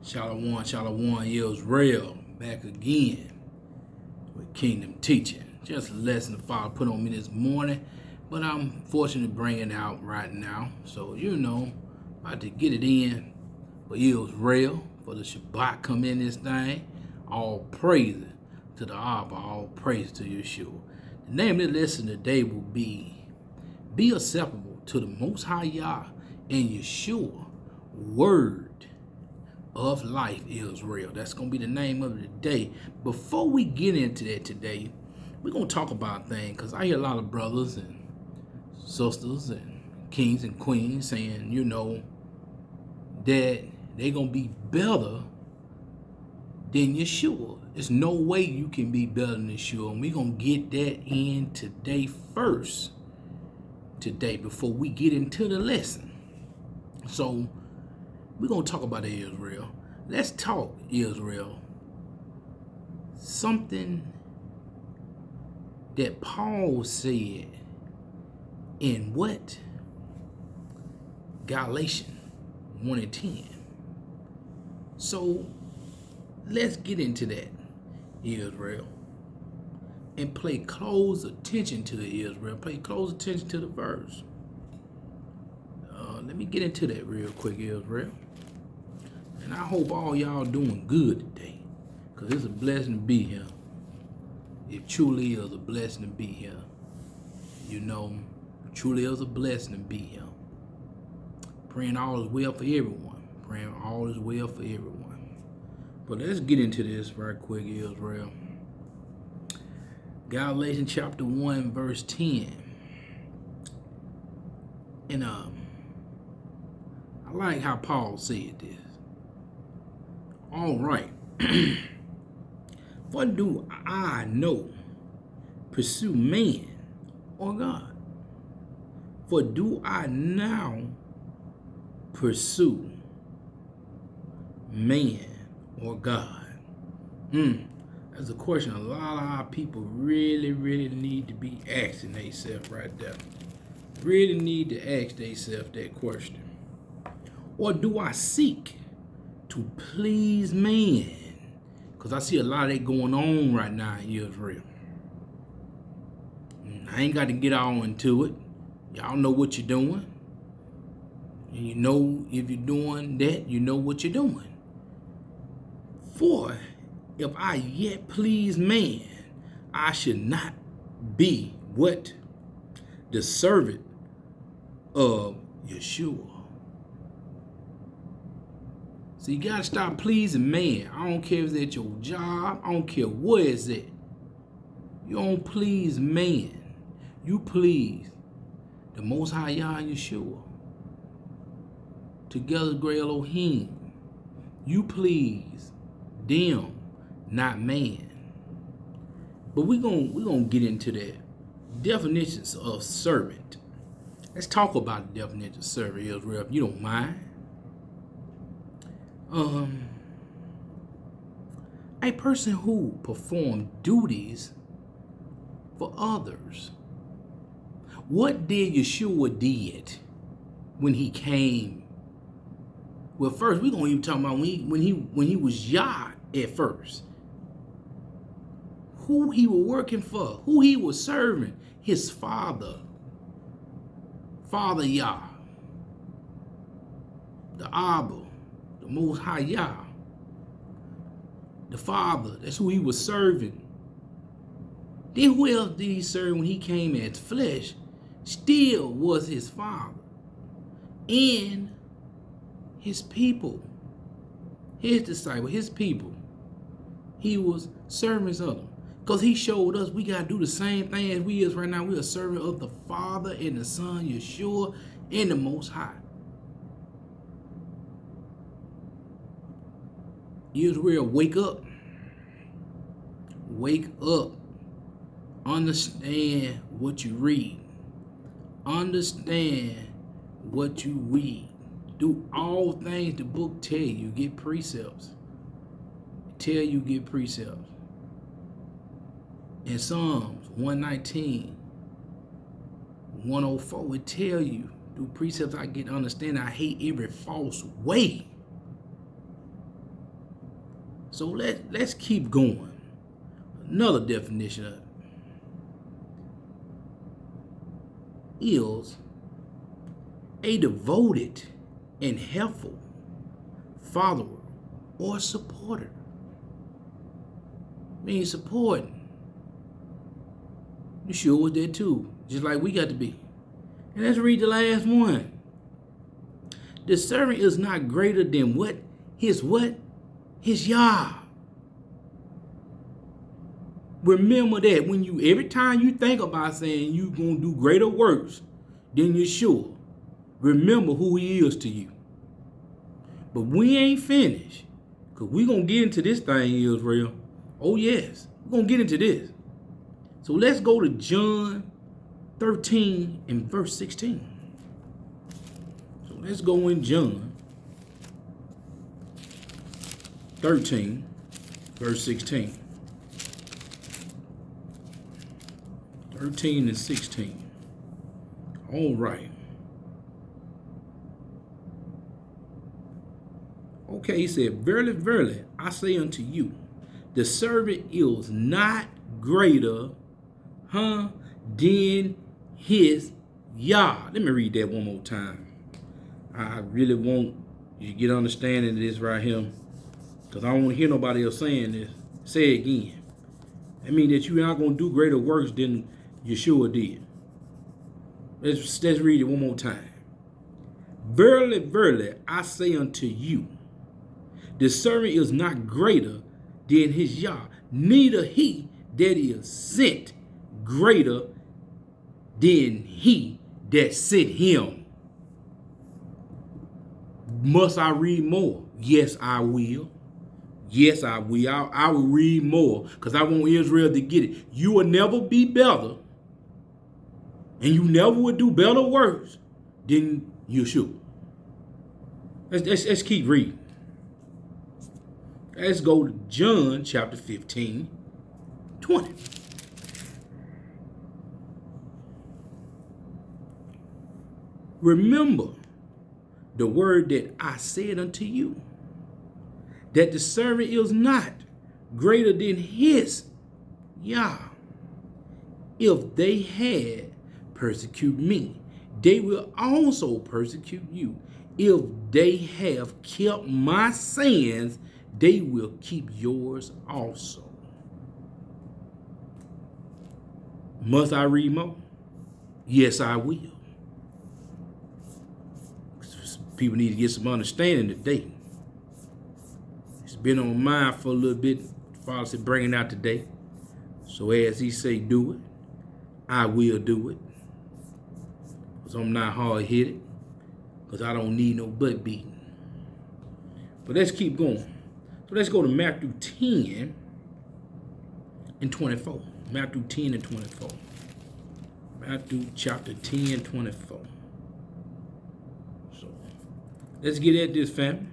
Shalom, Shalom, Israel, back again with Kingdom Teaching. Just a lesson the Father put on me this morning, but I'm fortunate to bring it out right now. So, about to get it in for Israel, for the Shabbat come in this thing. All praise to the Abba, all praise to Yahshua. The name of the lesson today will be acceptable to the MostHigh YAH and Yahshua, word of life, Israel. That's going to be the name of the day. Before we get into that today, we're going to talk about things, because I hear a lot of brothers and sisters and kings and queens saying, that they're going to be better than Yahshua. There's no way you can be better than Yahshua. And we're going to get that in today first. Today, before we get into the lesson. So, we're going to talk about Israel. Let's talk Israel. Something that Paul said in what? Galatians 1 and 10. So, let's get into that, Israel. And pay close attention to Israel. Pay close attention to the verse. Let me get into that real quick, Israel. And I hope all y'all doing good today, because it's a blessing to be here. It truly is a blessing to be here. Truly is a blessing to be here. Praying all is well for everyone. Praying all is well for everyone. But let's get into this right quick, Israel. Galatians chapter 1, verse 10. And I like how Paul said this. All right. What do I know? Pursue man or God? For do I now pursue man or God? That's a question a lot of our people really, really need to be asking themselves right there. Really need to ask themselves that question. Or do I seek to please man? Because I see a lot of that going on right now in Israel. I ain't got to get all into it. Y'all know what you're doing. And if you're doing that, you know what you're doing. For if I yet please man, I should not be what? The servant of Yahshua. So you gotta stop pleasing man. I don't care if it's at your job. I don't care what it's at. You don't please man. You please the MostHigh YAH and Yahshua. Together, great Elohim. You please them, not man. But we're gonna get into that. Definitions of servant. Let's talk about the definition of servant, Israel, if you don't mind. A person who performs duties for others. What did Yahshua did when he came? Well, first we're gonna even talk about when he was YAH at first. Who he was working for, who he was serving, his Father YAH, the Abba, the MostHigh YAH, the Father. That's who he was serving. Then who else did he serve when he came as flesh? Still was his Father and his people, his disciples, his people. He was servants of them. Because he showed us we got to do the same thing as we is right now. We are servant of the Father and the Son, Yahshua, and the Most High. Israel, wake up. Wake up. Understand what you read. Understand what you read. Do all things the book tell you. Get precepts. Tell you get precepts. In Psalms 119, 104, it tell you, through precepts I get to understand, I hate every false way. So let's keep going. Another definition of it is a devoted and helpful follower or supporter. Means supporting. Yahshua was there too, just like we got to be. And let's read the last one. The servant is not greater than what? His YAH. Remember that when every time you think about saying you're going to do greater works than Yahshua, remember who he is to you. But we ain't finished, because we're going to get into this thing, Israel. Oh, yes. We're going to get into this. So let's go to John 13 and verse 16. So let's go in John 13, verse 16. 13 and 16. All right. Okay, he said, verily, verily, I say unto you, the servant is not greater, than his YAH. Let me read that one more time. I really want you to get understanding of this right here, because I don't want to hear nobody else saying this. Say it again. I mean that you're not going to do greater works than Yahshua did. Let's read it one more time. Verily, verily, I say unto you, the servant is not greater than his YAH, neither he that is sent greater than he that sent him. Must I read more? Yes, I will. Yes, I will. I will read more, because I want Israel to get it. You will never be better, and you never would do better works than Yahshua. Let's keep reading. Let's go to John chapter 15, 20. Remember the word that I said unto you, that the servant is not greater than his YAH. If they had persecuted me, they will also persecute you. If they have kept my sayings, they will keep yours also. Must I read more? Yes, I will. People need to get some understanding today. It's been on my mind for a little bit. Father said, bring it out today. So as he say, do it, I will do it. Because I'm not hard-headed. Because I don't need no butt beating. But let's keep going. So let's go to Matthew 10 and 24. Matthew 10 and 24. Matthew chapter 10, 24. So let's get at this, family.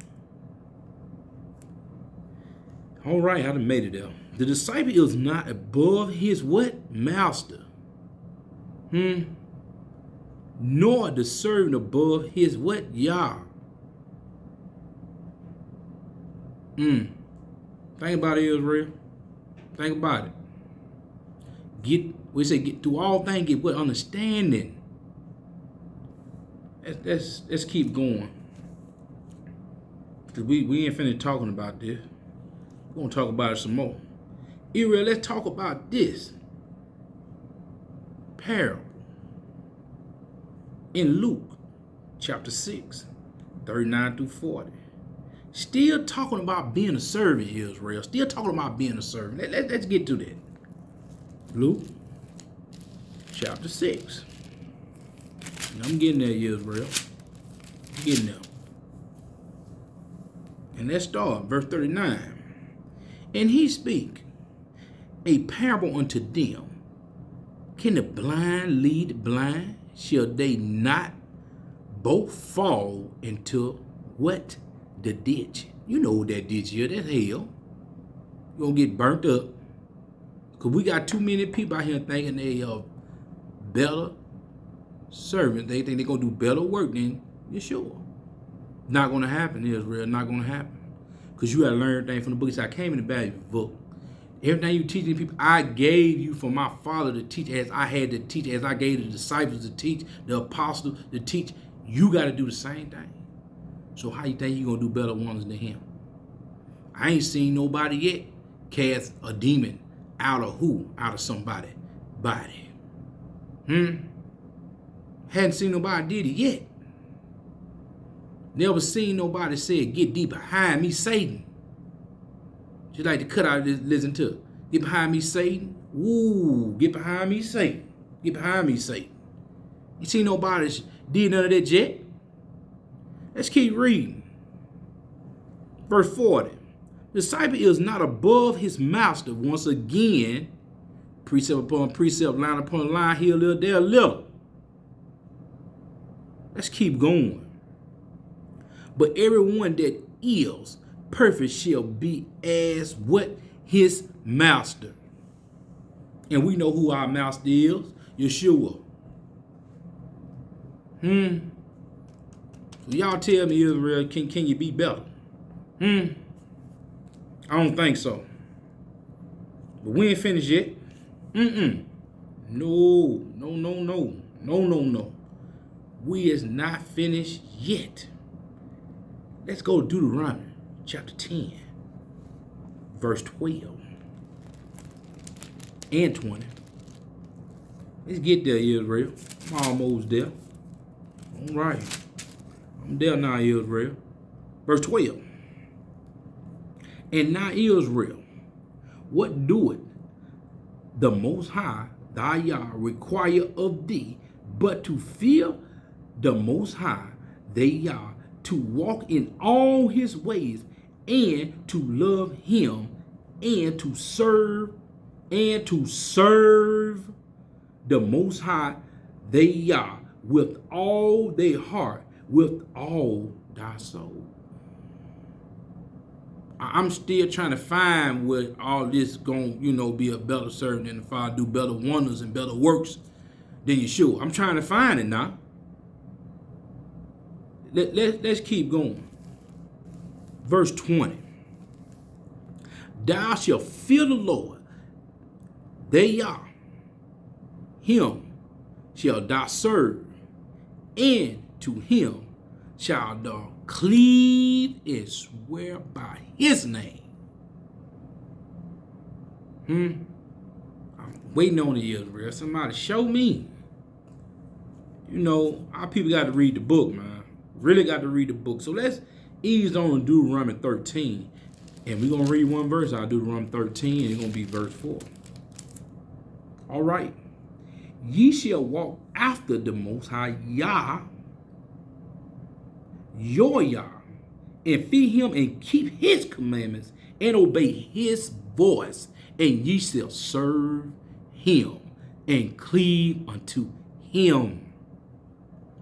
All right, I done made it there. The disciple is not above his what? Master. Nor the servant above his what? YAH. Think about it, Israel. Think about it. Get through all things, get what? Understanding. Let's keep going. Because we ain't finished talking about this. We're going to talk about it some more. Israel, let's talk about this parable in Luke chapter 6, 39 through 40. Still talking about being a servant, Israel. Still talking about being a servant. Let's get to that. Luke chapter 6. And I'm getting there, Israel. I'm getting there. And let's start, verse 39. And he spake a parable unto them. Can the blind lead the blind? Shall they not both fall into what? The ditch. You know what that ditch is. That's hell. You're going to get burnt up. Because we got too many people out here thinking they are better servants. They think they're going to do better work than Yahshua. Not going to happen, Israel. Not going to happen. Because you got to learn everything from the book. He said, I came in the bad book. Everything you teaching people, I gave you for my Father to teach as I had to teach, as I gave the disciples to teach, the apostles to teach. You got to do the same thing. So how you think you're going to do better ones than him? I ain't seen nobody yet cast a demon out of who? Out of somebody's body. Hadn't seen nobody did it yet. Never seen nobody say, get deep behind me, Satan. Just like to cut out this, listen to it. Get behind me, Satan. Ooh, get behind me, Satan. Get behind me, Satan. You see nobody did none of that yet? Let's keep reading. Verse 40. The disciple is not above his master. Once again, precept upon precept, line upon line, here a little, there a little. Let's keep going. But everyone that is perfect shall be as what? His master. And we know who our master is. Yahshua. So y'all tell me, Israel, can you be better? I don't think so. But we ain't finished yet. No. We is not finished yet. Let's go to Deuteronomy chapter 10, verse 12 and 20. Let's get there, Israel. I'm almost there. All right. I'm there now, Israel. Verse 12. And now, Israel, what doeth the Most High, thy YAH, require of thee, but to fear the Most High, thy YAH, to walk in all his ways, and to love him, and to serve the Most High, thy YAH, with all their heart, with all thy soul. I'm still trying to find what all this gonna, be a better servant than the Father, do better wonders and better works than Yahshua. I'm trying to find it now. Let's keep going. Verse 20. Thou shalt fear the Lord, they are. Him shall thou serve, and to him shall thou cleave and swear by his name. I'm waiting on the Israel. Somebody show me. Our people got to read the book, man. Really got to read the book. So let's ease on Deuteronomy 13. And we're going to read one verse out of Deuteronomy 13, and it's going to be verse 4. All right. Ye shall walk after the Most High YAH, your YAH, and fear him and keep his commandments and obey his voice, and ye shall serve him and cleave unto him.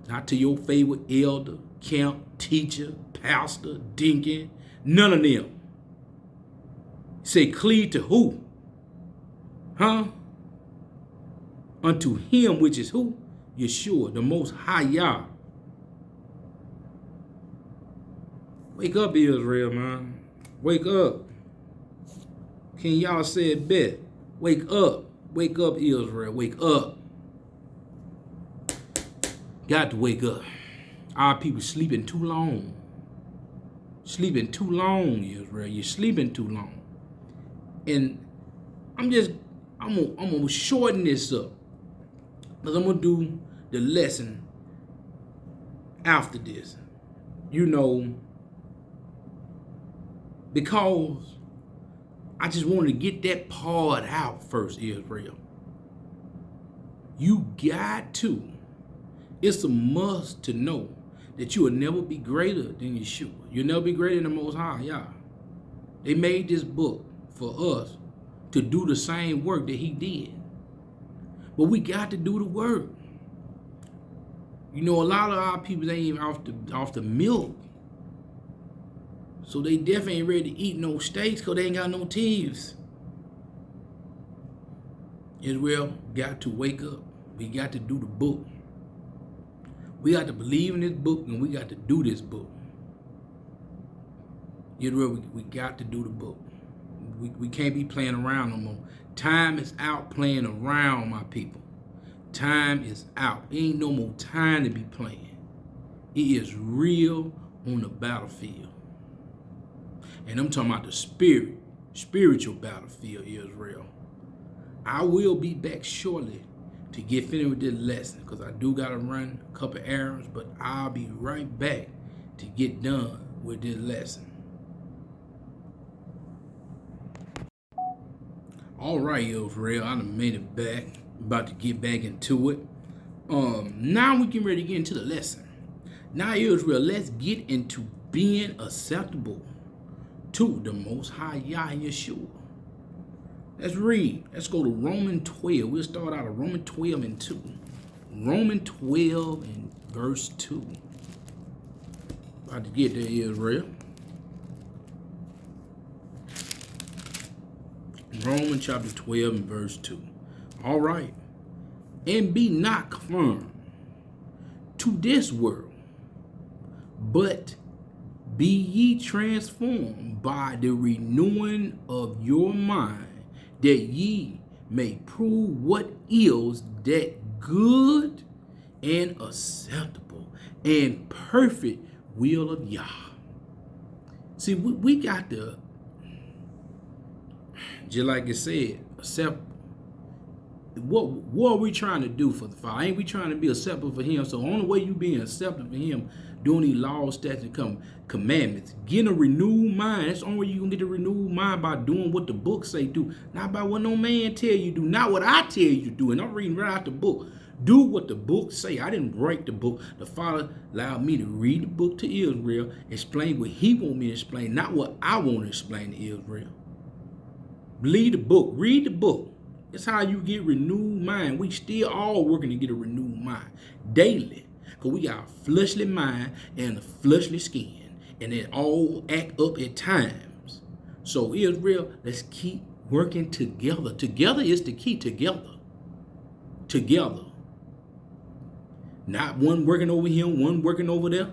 Not to your favorite elder, camp, teacher, pastor, deacon, none of them. Say cleave to who? Unto him, which is who? Yahshua, the Most High YAH. Wake up, Israel, man. Wake up. Can y'all say it better? Wake up. Wake up, Israel. Wake up. Got to wake up. Our people sleeping too long. Sleeping too long, Israel. You're sleeping too long. And I'm gonna shorten this up, because I'm gonna do the lesson after this. Because I just wanted to get that part out first, Israel. You got to. It's a must to know that you will never be greater than Yahshua. You'll never be greater than the Most High, YAH. They made this book for us to do the same work that he did. But we got to do the work. A lot of our people ain't even off the milk. So they definitely ain't ready to eat no steaks because they ain't got no teeth. Israel got to wake up. We got to do the book. We got to believe in this book, and we got to do this book. Israel, we got to do the book. We can't be playing around no more. Time is out playing around, my people. Time is out. There ain't no more time to be playing. It is real on the battlefield. And I'm talking about the spiritual battlefield, Israel. I will be back shortly to get finished with this lesson because I do got to run a couple errands, but I'll be right back to get done with this lesson. All right, Israel, I done made it back. About to get back into it. Now we get ready to get into the lesson. Now, Israel, let's get into being acceptable to the Most High YAH and Yahshua. Let's read. Let's go to Romans 12. We'll start out of Romans 12 and 2. Romans 12 and verse 2. About to get there, Israel. Romans chapter 12 and verse 2. All right. And be not conformed to this world, but be ye transformed by the renewing of your mind, that ye may prove what is that good and acceptable and perfect will of Yah. See, we got to, just like it said, accept. What are we trying to do for the Father? Ain't we trying to be acceptable for Him? So the only way you being acceptable for Him, doing these laws, statutes, commandments, getting a renewed mind. That's the only way you can get a renewed mind, by doing what the book say do, not by what no man tell you do, not what I tell you to do. And I'm reading right out the book. Do what the book say. I didn't write the book. The Father allowed me to read the book to Israel, explain what He want me to explain, not what I want to explain to Israel. Believe the book. Read the book. That's how you get renewed mind. We still all working to get a renewed mind daily. Because we got a fleshly mind and a fleshly skin. And it all act up at times. So Israel, let's keep working together. Together is the key. Together. Not one working over here, one working over there.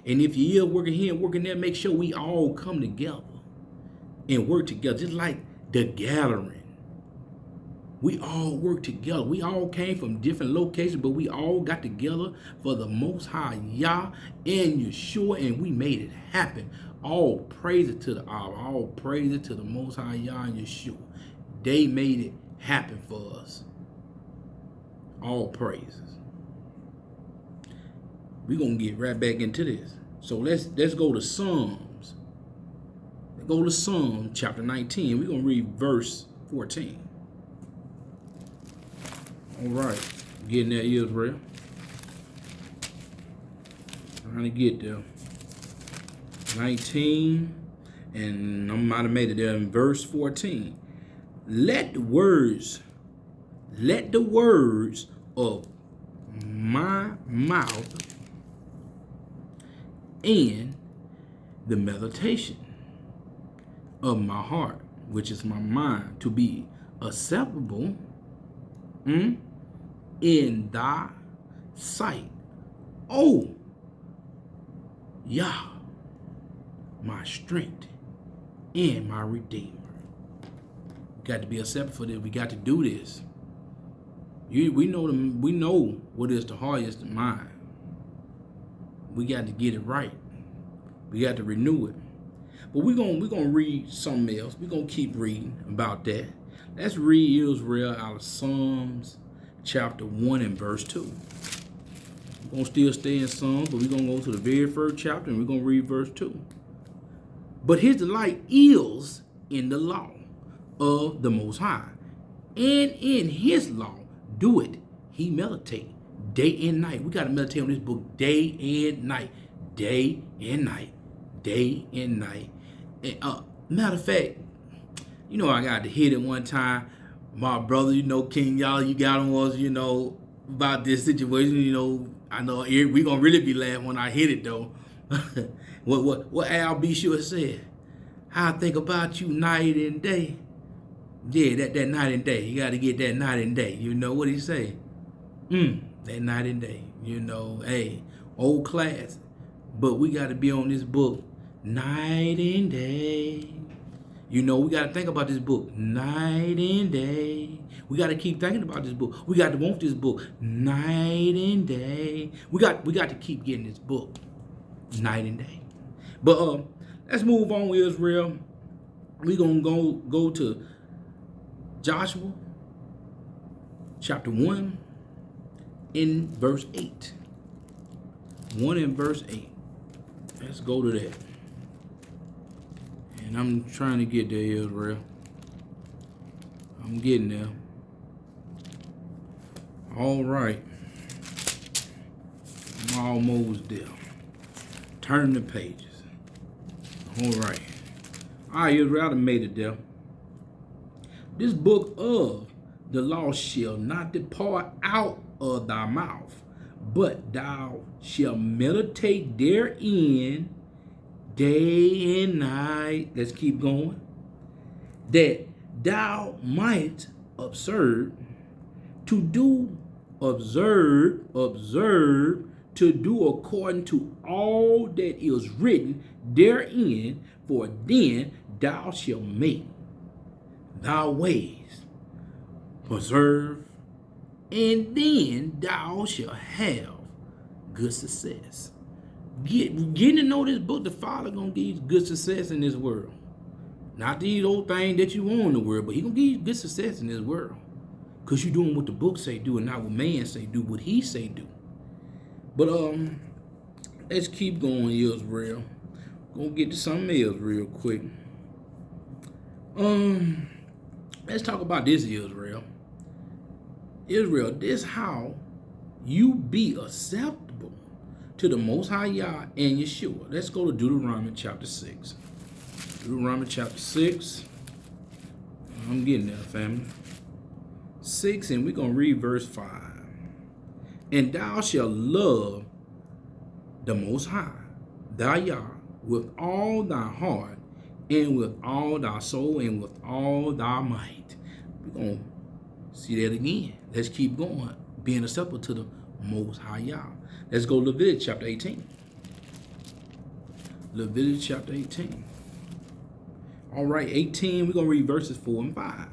And if you is working here and working there, make sure we all come together and work together. Just like the gathering. We all work together. We all came from different locations, but we all got together for the Most High YAH and Yahshua, and we made it happen. All praise it to the Allah. All praise it to the Most High YAH and Yahshua. They made it happen for us. All praises. We're going to get right back into this. So let's go to Psalms. Let's go to Psalm chapter 19. We're going to read verse 14. All right, getting there, Israel. Trying to get there. 19, and I might have made it there in verse 14. Let the words of my mouth and the meditation of my heart, which is my mind, to be acceptable in thy sight, O Yah, my strength and my redeemer. Got to be accepted for this. We got to do this. We know what is the heart is the mind. We got to get it right. We got to renew it. But we're gonna read something else. We're gonna keep reading about that. Let's read Israel out of Psalms chapter 1 and verse 2. We're going to still stay in Psalms, but we're going to go to the very first chapter and we're going to read verse 2. But his delight is in the law of the Most High, and in his law do it he meditate day and night. We got to meditate on this book day and night. Day and night. Day and night. And, matter of fact, you know, I got to hit it one time. My brother, King Yah, you got him was, about this situation, I know we gonna really be laughing when I hit it though. what Al B. Sure said. I think about you night and day. Yeah, that night and day. You gotta get that night and day. You know what he say? That night and day. Hey, old class. But we gotta be on this book night and day. You know, we got to think about this book night and day. We got to keep thinking about this book. We got to want this book night and day. We got to keep getting this book night and day. But let's move on, Israel. We're going to go to Joshua chapter 1 in verse 8. 1 in verse 8. Let's go to that. And I'm trying to get there, Israel. I'm getting there. All right. I'm almost there. Turn the pages. All right. All right, Israel, I done made it there. This book of the law shall not depart out of thy mouth, but thou shalt meditate therein day and night. Let's keep going. That thou might observe to do according to all that is written therein, for then thou shalt make thy ways preserve, and then thou shalt have good success. Getting to know this book, the Father gonna give you good success in this world. Not these old things that you want in the world, but He gonna give you good success in this world. Because you're doing what the book say do and not what man say do, what He say do. But let's keep going, Israel. Gonna get to something else real quick. Let's talk about this, Israel. Israel, this how you be acceptable to the Most High Yah and Yahshua. Let's go to Deuteronomy chapter 6. Deuteronomy chapter 6. I'm getting there, family. 6, and we're going to read verse 5. And thou shalt love the Most High, thy Yah, with all thy heart, and with all thy soul, and with all thy might. We're going to see that again. Let's keep going. Being acceptable to the Most High Yah. Let's go to Leviticus chapter 18. Leviticus chapter 18. All right, 18, we're going to read verses 4 and 5.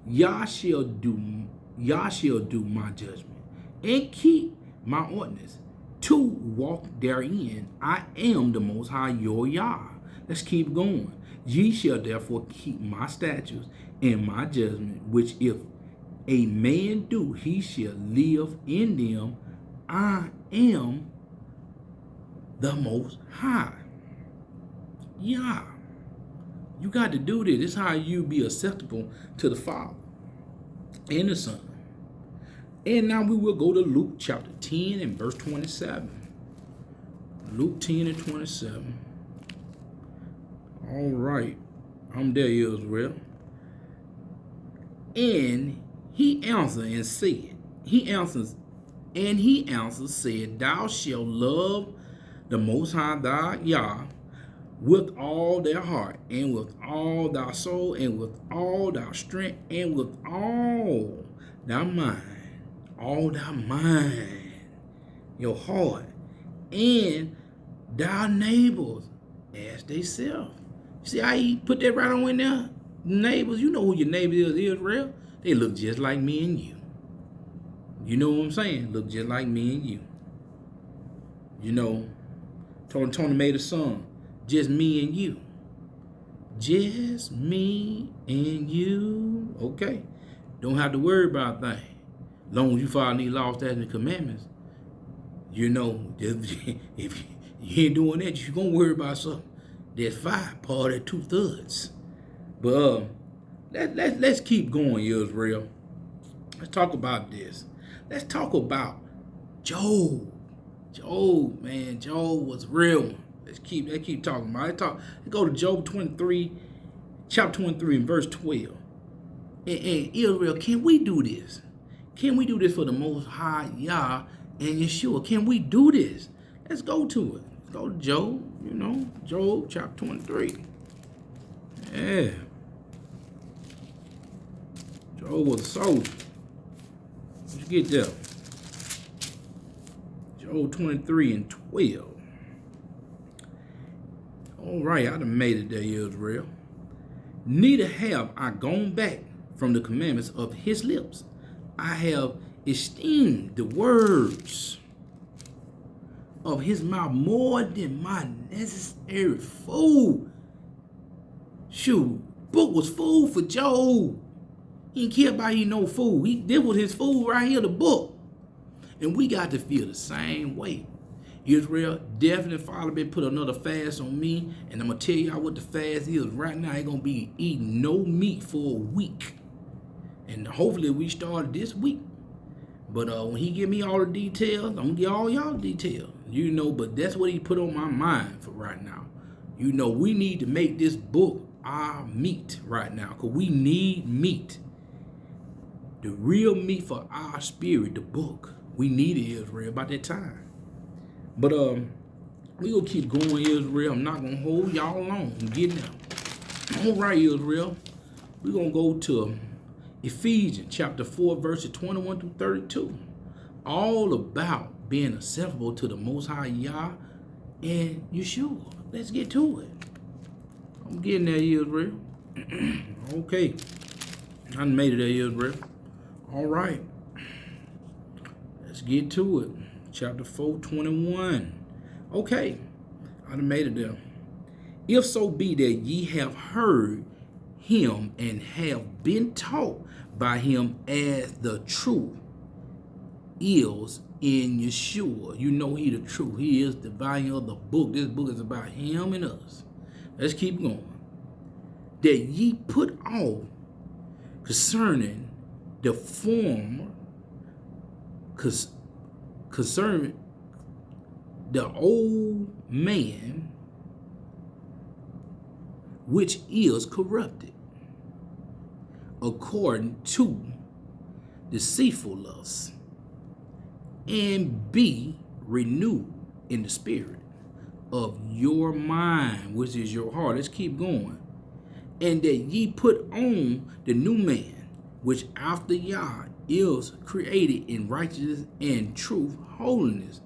Yah shall do my judgment, and keep my ordinance, to walk therein. I am the Most High, your Yah. Let's keep going. Ye shall therefore keep my statutes and my judgment, which if a man do, he shall live in them. I am the Most High. Yah. You got to do this. This is how you be acceptable to the Father and the Son. And now we will go to Luke chapter 10 and verse 27. Luke 10 and 27. All right. I'm there, Israel. And he answered and said, said, thou shalt love the Most High thy Yah with all their heart, and with all thy soul, and with all thy strength, and with all thy mind. All thy mind, your heart, and thy neighbors as they self. See how he put that right on in there? Neighbors, you know who your neighbor is, Israel. They look just like me and you. You know what I'm saying? Look just like me and you. You know, Tony made a song, just me and you. Just me and you. Okay. Don't have to worry about things. As long as you follow these laws, statutes, and commandments, you know, if you ain't doing that, you're going to worry about something. That's 5 part of 2/3. But let's keep going, Israel. Let's talk about this. Let's talk about Job. Job, man, Job was a real one. Let's keep talking about it. Let's go to Job 23, chapter 23 and verse 12. And Israel, can we do this? Can we do this for the Most High Yah and Yahshua? Can we do this? Let's go to it. Let's go to Job, you know, Job chapter 23. Yeah. Job was a soldier. Let's get there. Job 23 and 12. All right, I done made it there, Israel. Neither have I gone back from the commandments of his lips. I have esteemed the words of his mouth more than my necessary food. Shoot, book was food for Job. He didn't care about eating no food. This was his food right here, the book. And we got to feel the same way. Israel, definitely Father been put another fast on me. And I'm going to tell y'all what the fast is. Right now, it's going to be eating no meat for a week. And hopefully we start this week. But when he give me all the details, I'm going to get all y'all details. You know, but that's what he put on my mind for right now. You know, we need to make this book our meat right now. Because we need meat. The real meat for our spirit, the book. We need it, Israel, about that time. But we gonna keep going, Israel. I'm not gonna hold y'all long. I'm getting out. All right, Israel. We're gonna go to Ephesians chapter 4, verses 21 through 32. All about being acceptable to the Most High Yah and Yahshua. Let's get to it. I'm getting there, Israel. Okay. I done made it there, Israel. All right. Let's get to it. Chapter 4, 21. Okay, I done made it there. If so be that ye have heard him and have been taught by him as the truth is in Yahshua. You know he the truth. He is the volume of the book. This book is about him and us. Let's keep going. That ye put off concerning the former, concerning the old man which is corrupted according to deceitful lusts, and be renewed in the spirit of your mind, which is your heart. Let's keep going. And that ye put on the new man, which after Yah is created in righteousness and truth, holiness,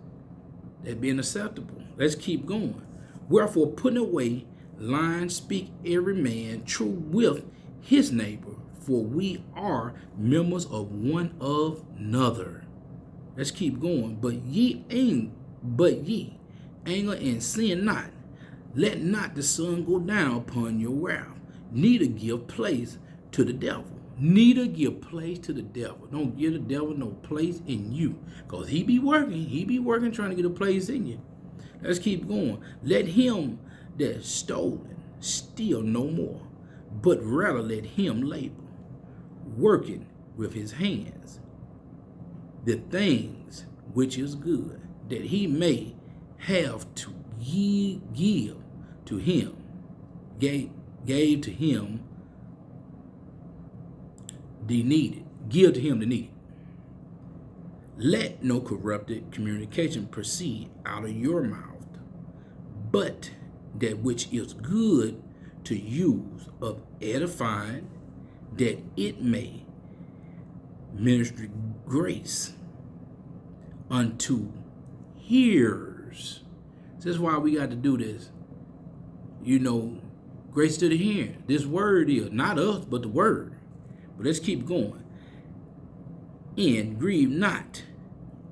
that being acceptable. Let's keep going. Wherefore, putting away lying, speak every man true with his neighbor, for we are members of one another. Let's keep going. But ye anger and sin not. Let not the sun go down upon your wrath, neither give place to the devil. Neither give place to the devil. Don't give the devil no place in you. Because he be working trying to get a place in you. Let's keep going. Let him that's stolen steal no more, but rather let him labor, working with his hands the things which is good, that he may have to give to him, gave to him the needed. Give to him the needed. Let no corrupted communication proceed out of your mouth, but that which is good to use of edifying, that it may minister grace unto hearers. This is why we got to do this. You know, grace to the hearing. This word is not us, but the word. But let's keep going. And grieve not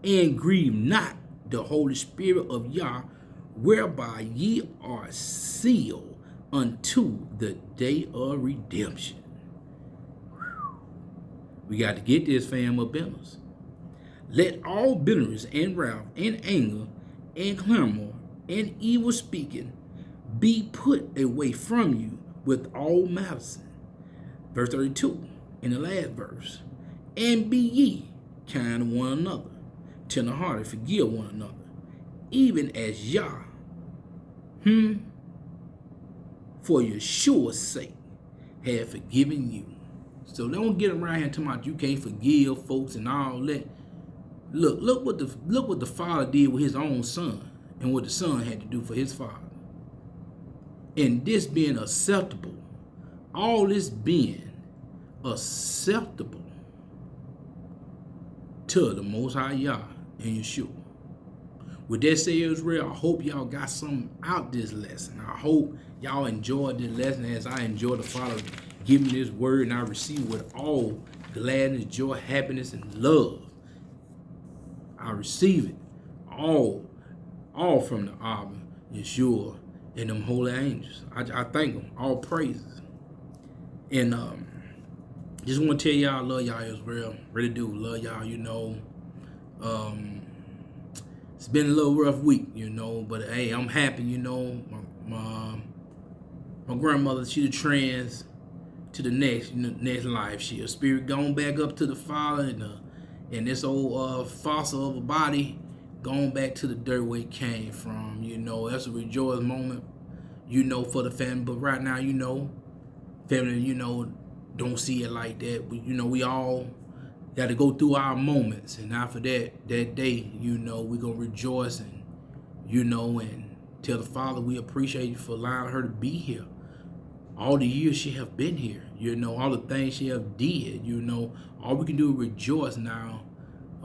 the Holy Spirit of Yah, whereby ye are sealed unto the day of redemption. We got to get this, fam, up in us. Let all bitterness and wrath and anger and clamor and evil speaking be put away from you with all malice. Verse 32, in the last verse. And be ye kind to one another, tenderhearted, forgive one another, even as Yah, for Yahshua's sake, have forgiven you. So don't get around here talking about you can't forgive folks and all that. Look what the father did with his own son, and what the son had to do for his father. And this being acceptable, all this being acceptable to the Most High Yah and Yahshua. With that said, Israel, I hope y'all got something out this lesson. I hope y'all enjoyed this lesson as I enjoyed the Father giving me this word, and I receive it with all gladness, joy, happiness, and love. I receive it all from the Abba, Yahshua, and them holy angels. I thank them. All praises. And just want to tell y'all I love y'all, Israel. Really do love y'all, you know. It's been a little rough week, you know, but hey, I'm happy, you know. My grandmother, she the trans to the next life. She a spirit going back up to the Father, and this old fossil of a body going back to the dirt where it came from. You know, that's a rejoice moment, you know, for the family. But right now, you know, family, you know, don't see it like that. You know, we all got to go through our moments, and after that day, you know, we're gonna rejoice and, you know, and tell the Father we appreciate you for allowing her to be here. All the years she have been here, you know, all the things she have did, you know, all we can do is rejoice now.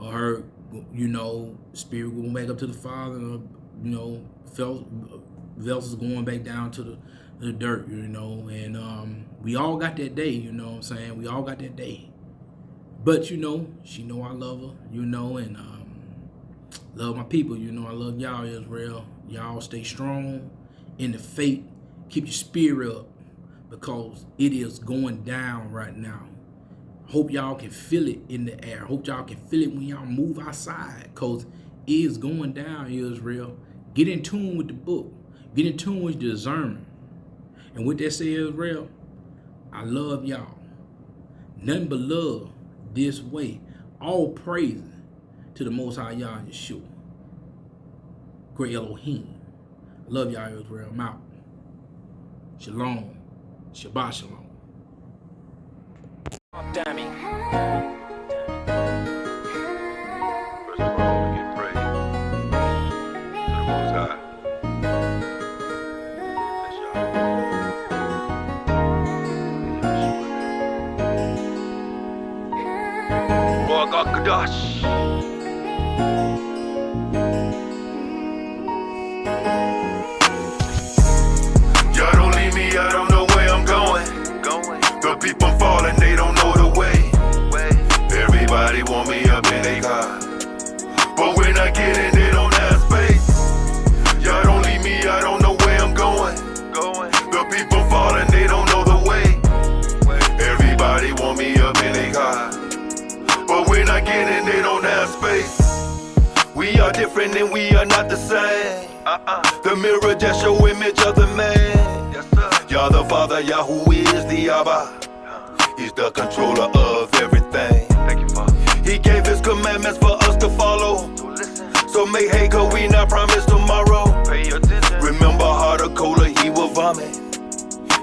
Her, you know, spirit going back up to the Father, you know, vessels going back down to the dirt, you know, and we all got that day, you know what I'm saying? We all got that day. But, you know, she know I love her, you know, and love my people, you know. I love y'all, Israel. Y'all stay strong in the faith. Keep your spirit up, because it is going down right now. Hope y'all can feel it in the air. Hope y'all can feel it when y'all move outside, because it is going down, Israel. Get in tune with the book. Get in tune with discernment. And with that said, Israel, I love y'all. Nothing but love this way. All praise to the MostHigh YAH Yahshua. Great Elohim. Love y'all, Israel. I'm out. Shalom. Shabbat shalom. Dummy. First of all, we give praise to the Most High. That's Yahweh. Kadash. Y'all don't leave me, I don't know where I'm going. The people falling, they don't know the way. Everybody want me up in their car, but when I get in, they don't have space. Y'all don't leave me, I don't know where I'm going. The people falling, they don't know the way. Everybody want me up in their car, but when I get in, they don't have space. We are different and we are not the same. The mirror just show image of the man. Yes, sir. Yah the Father, Yahweh is the Abba. He's the controller of everything. Thank you, Father. He gave his commandments for us to follow. So make hay, cause we not promised tomorrow. Pay attention. Remember how the cola he will vomit.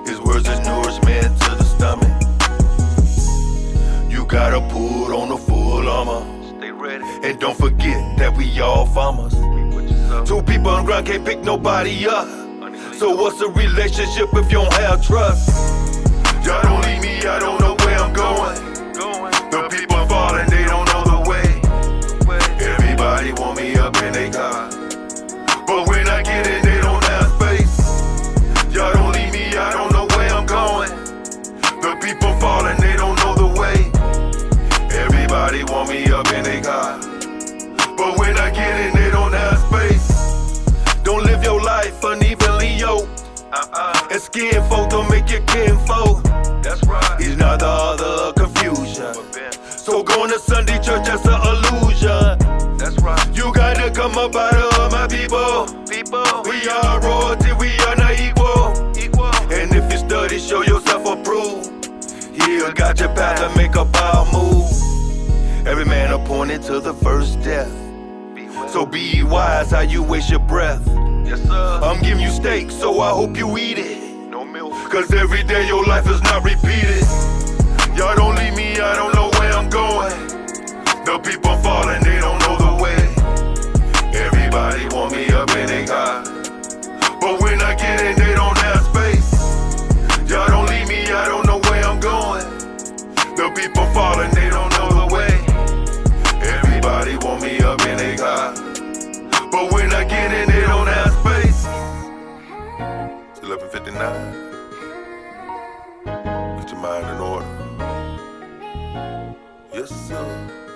His words is nourishment to the stomach. You gotta put on the full armor. Stay ready. And don't forget that we all farmers. Two people on the ground can't pick nobody up. So what's a relationship if you don't have trust? Y'all don't leave me, I don't know where I'm going. The people falling, they don't know the way. Everybody want me up in their car, but when I get in, they don't have space. Y'all don't leave me, I don't know where I'm going. The people falling, they don't know the way. Everybody want me up in their car, but when I get in, they don't have space. Don't live your life unevenly yoked. And skin folk don't make you kinfolk. That's right. He's not the author of confusion. So going to Sunday church, that's an illusion. That's right. You gotta come up out of my people. We are royalty, we are not equal. And if you study, show yourself approved. He'll guide your path and make a power move. Every man appointed to the first death. So be wise how you waste your breath. Yes, sir. I'm giving you steak, so I hope you eat it. No milk. Cause every day your life is not repeated. Y'all don't leave me, I don't know where I'm going. The people falling, they don't know the way. Everybody want me up in their car, but when I get in, they don't have space. Y'all don't leave me, I don't know where I'm going. The people falling, they don't know the way. Everybody want me up in their car, but when I now. Get your mind in order. Yes, sir.